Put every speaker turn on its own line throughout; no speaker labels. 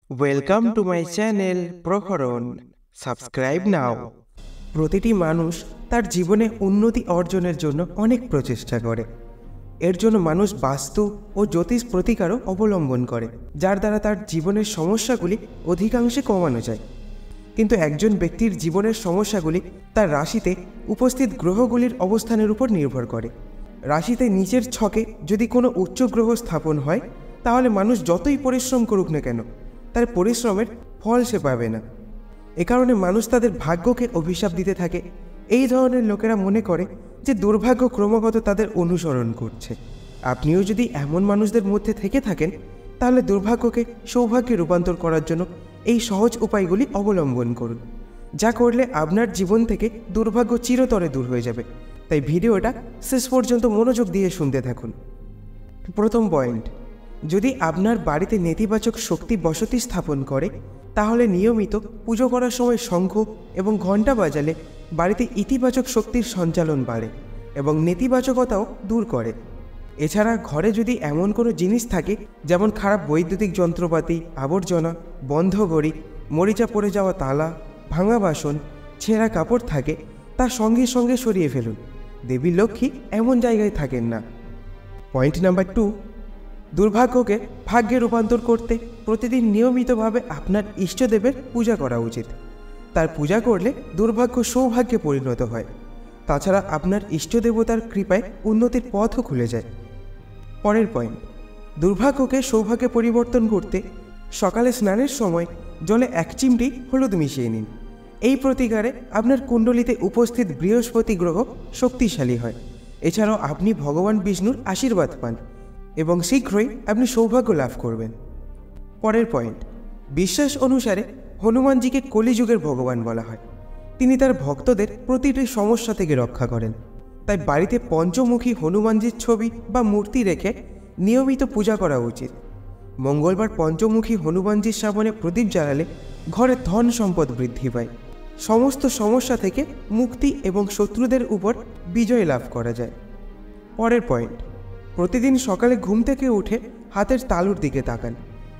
Welcome to my channel Prohoron. Subscribe নাও। প্রতিটি মানুষ তার জীবনে উন্নতি অর্জনের জন্য অনেক প্রচেষ্টা করে। এর জন্য মানুষ বাস্তু ও জ্যোতিষ প্রতিকারও অবলম্বন করে, যার দ্বারা তার জীবনের সমস্যাগুলি অধিকাংশে কমানো যায়। কিন্তু একজন ব্যক্তির জীবনের সমস্যাগুলি তার রাশিতে উপস্থিত গ্রহগুলির অবস্থানের উপর নির্ভর করে। রাশিতে নিচের ছকে যদি কোনো উচ্চ গ্রহ স্থাপন হয়, তাহলে মানুষ যতই পরিশ্রম করুক না কেন, তার পরিশ্রমের ফল সে পাবে না। এ কারণে মানুষ তাদের ভাগ্যকে অভিশাপ দিতে থাকে। এই ধরনের লোকেরা মনে করে যে দুর্ভাগ্য ক্রমাগত তাদের অনুসরণ করছে। আপনিও যদি এমন মানুষদের মধ্যে থেকে থাকেন, তাহলে দুর্ভাগ্যকে সৌভাগ্যে রূপান্তর করার জন্য এই সহজ উপায়গুলি অবলম্বন করুন, যা করলে আপনার জীবন থেকে দুর্ভাগ্য চিরতরে দূর হয়ে যাবে। তাই ভিডিওটা শেষ পর্যন্ত মনোযোগ দিয়ে শুনতে থাকুন। প্রথম পয়েন্ট, যদি আপনার বাড়িতে নেতিবাচক শক্তি বসতি স্থাপন করে, তাহলে নিয়মিত পুজো করার সময় শঙ্খ এবং ঘণ্টা বাজালে বাড়িতে ইতিবাচক শক্তির সঞ্চালন বাড়ে এবং নেতিবাচকতাও দূর করে। এছাড়া ঘরে যদি এমন কোনো জিনিস থাকে, যেমন খারাপ বৈদ্যুতিক যন্ত্রপাতি, আবর্জনা, বন্ধ ঘড়ি, মরিচা পড়ে যাওয়া তালা, ভাঙা বাসন, ছেঁড়া কাপড় থাকে, তা সঙ্গে সঙ্গে সরিয়ে ফেলুন। দেবী লক্ষ্মী এমন জায়গায় থাকেন না। পয়েন্ট নাম্বার 2, দুর্ভাগ্যকে ভাগ্যে রূপান্তর করতে প্রতিদিন নিয়মিতভাবে আপনার ইষ্টদেবের পূজা করা উচিত। তার পূজা করলে দুর্ভাগ্য সৌভাগ্যে পরিণত হয়। তাছাড়া আপনার ইষ্টদেবতার কৃপায় উন্নতির পথও খুলে যায়। পরের পয়েন্ট, দুর্ভাগ্যকে সৌভাগ্যে পরিবর্তন করতে সকালে স্নানের সময় জলে 1 চিমটি হলুদ মিশিয়ে নিন। এই প্রতিকারে আপনার কুণ্ডলিতে উপস্থিত বৃহস্পতি গ্রহ শক্তিশালী হয়। এছাড়াও আপনি ভগবান বিষ্ণুর আশীর্বাদ পান এবং শীঘ্রই আপনি সৌভাগ্য লাভ করবেন। পরের পয়েন্ট, বিশ্বাস অনুসারে হনুমানজিকে কলিযুগের ভগবান বলা হয়। তিনি তার ভক্তদের প্রতিটি সমস্যা থেকে রক্ষা করেন। তাই বাড়িতে পঞ্চমুখী হনুমানজির ছবি বা মূর্তি রেখে নিয়মিত পূজা করা উচিত। মঙ্গলবার পঞ্চমুখী হনুমানজির সামনে প্রদীপ জ্বালালে ঘরে ধন সম্পদ বৃদ্ধি পায়, সমস্ত সমস্যা থেকে মুক্তি এবং শত্রুদের উপর বিজয় লাভ করা যায়। পরের পয়েন্ট, প্রতিদিন সকালে ঘুম থেকে উঠে হাতের তালুর দিকে তাকান।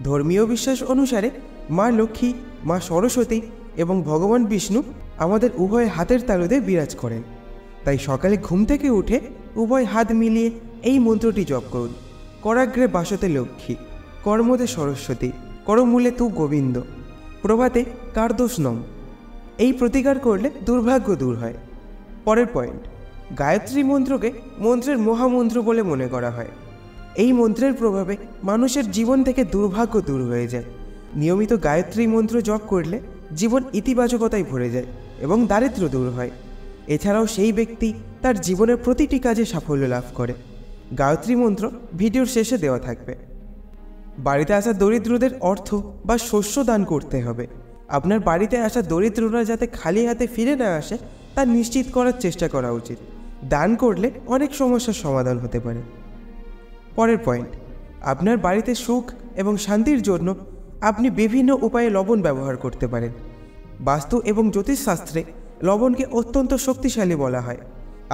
ধর্মীয় বিশ্বাস অনুসারে মা লক্ষ্মী, মা সরস্বতী এবং ভগবান বিষ্ণু আমাদের উভয় হাতের তালুতে বিরাজ করেন। তাই সকালে ঘুম থেকে উঠে উভয় হাত মিলিয়ে এই মন্ত্রটি জপ করুন: করাগ্রে বাসতে লক্ষ্মী, কর্মদে সরস্বতী, করমূলে তু গোবিন্দ, প্রভাতে কার্দোষ নম। এই প্রতিকার করলে দুর্ভাগ্য দূর হয়। পরের পয়েন্ট, গায়ত্রী মন্ত্রকে মন্ত্রের মহামন্ত্র বলে মনে করা হয়। এই মন্ত্রের প্রভাবে মানুষের জীবন থেকে দুর্ভাগ্য দূর হয়ে যায়। নিয়মিত গায়ত্রী মন্ত্র জপ করলে জীবন ইতিবাচকতায় ভরে যায় এবং দারিদ্র্য দূর হয়। এছাড়াও সেই ব্যক্তি তার জীবনের প্রতিটি কাজে সাফল্য লাভ করে। গায়ত্রী মন্ত্র ভিডিওর শেষে দেওয়া থাকবে। বাড়িতে আসা দরিদ্রদের অর্থ বা শস্য দান করতে হবে। আপনার বাড়িতে আসা দরিদ্ররা যাতে খালি হাতে ফিরে না আসে, তা নিশ্চিত করার চেষ্টা করা উচিত। দান করলে অনেক সমস্যার সমাধান হতে পারে। পরের পয়েন্ট, আপনার বাড়িতে সুখ এবং শান্তির জন্য আপনি বিভিন্ন উপায়ে লবণ ব্যবহার করতে পারেন। বাস্তু এবং জ্যোতিষশাস্ত্রে লবণকে অত্যন্ত শক্তিশালী বলা হয়।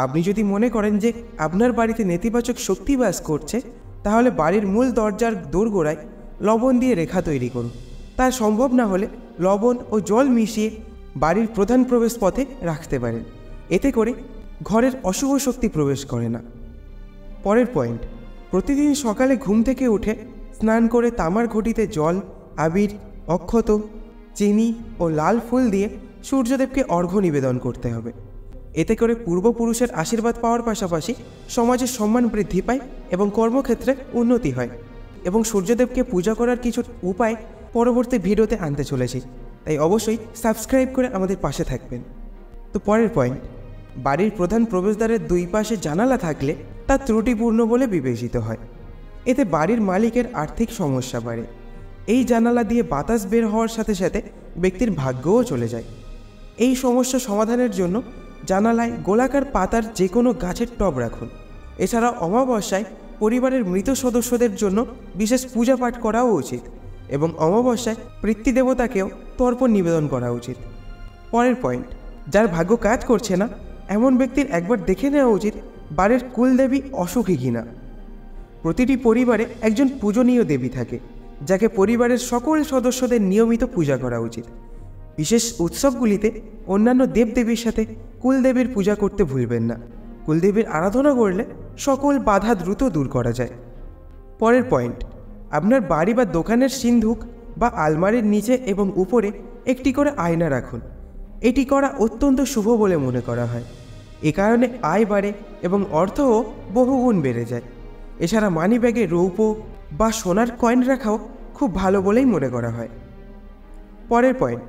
আপনি যদি মনে করেন যে আপনার বাড়িতে নেতিবাচক শক্তি বাস করছে, তাহলে বাড়ির মূল দরজার দোরগোড়ায় লবণ দিয়ে রেখা তৈরি করুন। তা সম্ভব না হলে লবণ ও জল মিশিয়ে বাড়ির প্রধান প্রবেশ পথে রাখতে পারেন। এতে করে ঘরের অশুভ শক্তি প্রবেশ করে না। পরের পয়েন্ট, প্রতিদিন সকালে ঘুম থেকে উঠে স্নান করে তামার ঘটিতে জল, আবির, অক্ষত, চিনি ও লাল ফুল দিয়ে সূর্যদেবকে অর্ঘ্য নিবেদন করতে হবে। এতে করে পূর্বপুরুষের আশীর্বাদ পাওয়ার পাশাপাশি সমাজের সম্মান বৃদ্ধি পায় এবং কর্মক্ষেত্রে উন্নতি হয়। এবং সূর্যদেবকে পূজা করার কিছু উপায় পরবর্তী ভিডিওতে আনতে চলেছি, তাই অবশ্যই সাবস্ক্রাইব করে আমাদের পাশে থাকবেন। তো পরের পয়েন্ট, বাড়ির প্রধান প্রবেশদ্বারের 2 পাশে জানালা থাকলে তা ত্রুটিপূর্ণ বলে বিবেচিত হয়। এতে বাড়ির মালিকের আর্থিক সমস্যা বাড়ে। এই জানালা দিয়ে বাতাস বের হওয়ার সাথে সাথে ব্যক্তির ভাগ্যও চলে যায়। এই সমস্যা সমাধানের জন্য জানালায় গোলাকার পাতার যে কোনো গাছের টব রাখুন। এছাড়া অমাবস্যায় পরিবারের মৃত সদস্যদের জন্য বিশেষ পূজা পাঠ করাও উচিত এবং অমাবস্যায় পিতৃদেবতাকেও তর্পণ নিবেদন করা উচিত। পরের পয়েন্ট, যার ভাগ্য কাজ করছে না, এমন ব্যক্তির একবার দেখে নেওয়া উচিত বাড়ির কুলদেবী অসুখী কিনা। প্রতিটি পরিবারে একজন পূজনীয় দেবী থাকে। যাকে পরিবারের সকল সদস্যদের নিয়মিত পূজা করা উচিত। বিশেষ উৎসবগুলিতে অন্যান্য দেবদেবীর সাথে কুলদেবীর পূজা করতে ভুলবেন না। কুলদেবীর আরাধনা করলে সকল বাধা দ্রুত দূর করা যায়। পরের পয়েন্ট, আপনার বাড়ি বা দোকানের সিন্ধুক বা আলমারির নিচে এবং উপরে একটি করে আয়না রাখুন। এটি করা অত্যন্ত শুভ বলে মনে করা হয়। এ কারণে আয় বাড়ে এবং অর্থও বহুগুণ বেড়ে যায়। এছাড়া মানিব্যাগে রৌপ্য বা সোনার কয়েন রাখাও খুব ভালো বলেই মনে করা হয়। পরের পয়েন্ট,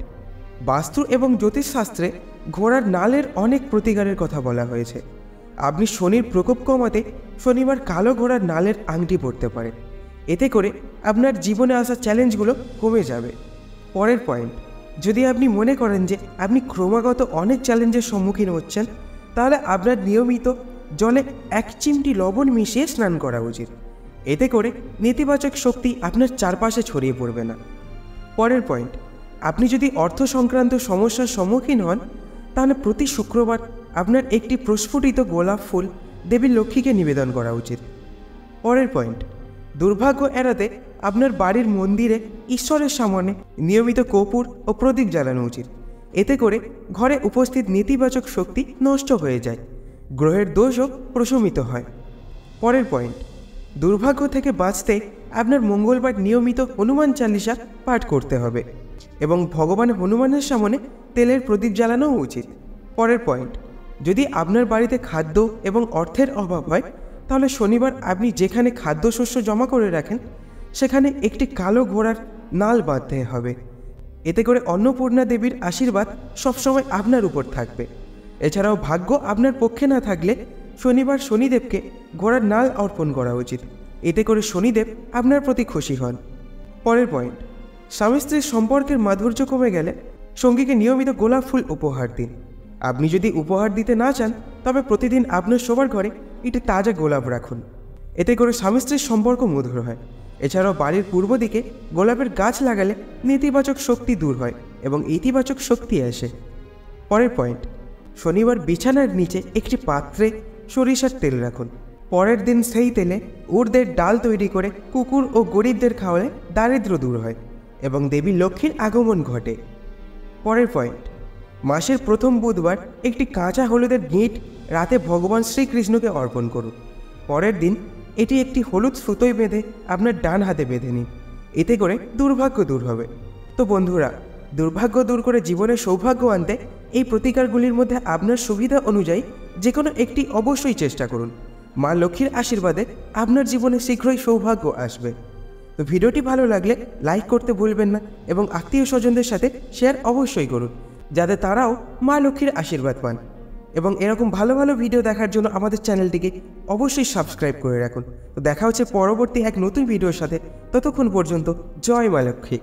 বাস্তু এবং জ্যোতিষশাস্ত্রে ঘোড়ার নালের অনেক প্রতিকারের কথা বলা হয়েছে। আপনি শনির প্রকোপ কমাতে শনিবার কালো ঘোড়ার নালের আংটি পরতে পারেন। এতে করে আপনার জীবনে আসা চ্যালেঞ্জগুলো কমে যাবে। পরের পয়েন্ট, যদি আপনি মনে করেন যে আপনি ক্রমাগত অনেক চ্যালেঞ্জের সম্মুখীন হচ্ছেন, তাহলে আপনার নিয়মিত জলে 1 চিমটি লবণ মিশিয়ে স্নান করা উচিত। এতে করে নেতিবাচক শক্তি আপনার চারপাশে ছড়িয়ে পড়বে না। পরের পয়েন্ট, আপনি যদি অর্থ সংক্রান্ত সমস্যার সম্মুখীন হন, তাহলে প্রতি শুক্রবার আপনার একটি প্রস্ফুটিত গোলাপ ফুল দেবী লক্ষ্মীকে নিবেদন করা উচিত। পরের পয়েন্ট, দুর্ভাগ্য এড়াতে আপনার বাড়ির মন্দিরে ঈশ্বরের সামনে নিয়মিত কর্পূর ও প্রদীপ জ্বালানো উচিত। এতে করে ঘরে উপস্থিত নেতিবাচক শক্তি নষ্ট হয়ে যায়, গ্রহের দোষও প্রশমিত হয়। পরের পয়েন্ট, দুর্ভাগ্য থেকে বাঁচতে আপনার মঙ্গলবার নিয়মিত হনুমান চালিসা পাঠ করতে হবে এবং ভগবান হনুমানের সামনে তেলের প্রদীপ জ্বালানোও উচিত। পরের পয়েন্ট, যদি আপনার বাড়িতে খাদ্য এবং অর্থের অভাব হয়, তাহলে শনিবার আপনি যেখানে খাদ্যশস্য জমা করে রাখেন সেখানে একটি কালো ঘোড়ার নাল বাঁধতে হবে। এতে করে অন্নপূর্ণা দেবীর আশীর্বাদ সবসময় আপনার উপর থাকবে। এছাড়াও ভাগ্য আপনার পক্ষে না থাকলে শনিবার শনিদেবকে ঘোড়ার নাল অর্পণ করা উচিত। এতে করে শনিদেব আপনার প্রতি খুশি হন। পরের পয়েন্ট, স্বামী স্ত্রীর সম্পর্কের মাধুর্য কমে গেলে সঙ্গীকে নিয়মিত গোলাপ ফুল উপহার দিন। আপনি যদি উপহার দিতে না চান, তবে প্রতিদিন আপনার শোবার ঘরে একটি তাজা গোলাপ রাখুন। এতে করে স্বামী স্ত্রীর সম্পর্ক মধুর হয়। এছাড়াও বাড়ির পূর্ব দিকে গোলাপের গাছ লাগালে নেতিবাচক শক্তি দূর হয় এবং ইতিবাচক শক্তি আসে। পরের পয়েন্ট, শনিবার বিছানার নিচে একটি পাত্রে সরিষার তেল রাখুন। পরের দিন সেই তেলে উড়দের ডাল তৈরি করে কুকুর ও গরিবদের খাওয়ালে দারিদ্র্য দূর হয় এবং দেবী লক্ষ্মীর আগমন ঘটে। পরের পয়েন্ট, মাসের প্রথম বুধবার একটি কাঁচা হলুদের গিঁট রাতে ভগবান শ্রীকৃষ্ণকে অর্পণ করুন। পরের দিন এটি একটি হলুদ সুতোয় বেঁধে আপনার ডান হাতে বেঁধে নিন। এতে করে দুর্ভাগ্য দূর হবে। তো বন্ধুরা, দুর্ভাগ্য দূর করে জীবনে সৌভাগ্য আনতে এই প্রতিকারগুলির মধ্যে আপনার সুবিধা অনুযায়ী যে কোনো একটি অবশ্যই চেষ্টা করুন। মা লক্ষ্মীর আশীর্বাদে আপনার জীবনে শীঘ্রই সৌভাগ্য আসবে। তো ভিডিওটি ভালো লাগলে লাইক করতে ভুলবেন না এবং আত্মীয় স্বজনদের সাথে শেয়ার অবশ্যই করুন, যাতে তারাও মা লক্ষ্মীর আশীর্বাদ পান। এবং এরকম ভালো ভালো ভিডিও দেখার জন্য আমাদের চ্যানেলটিকে অবশ্যই সাবস্ক্রাইব করে রাখুন। তো দেখা হচ্ছে পরবর্তী এক নতুন ভিডিওর সাথে। ততক্ষণ পর্যন্ত জয় মা লক্ষ্মী।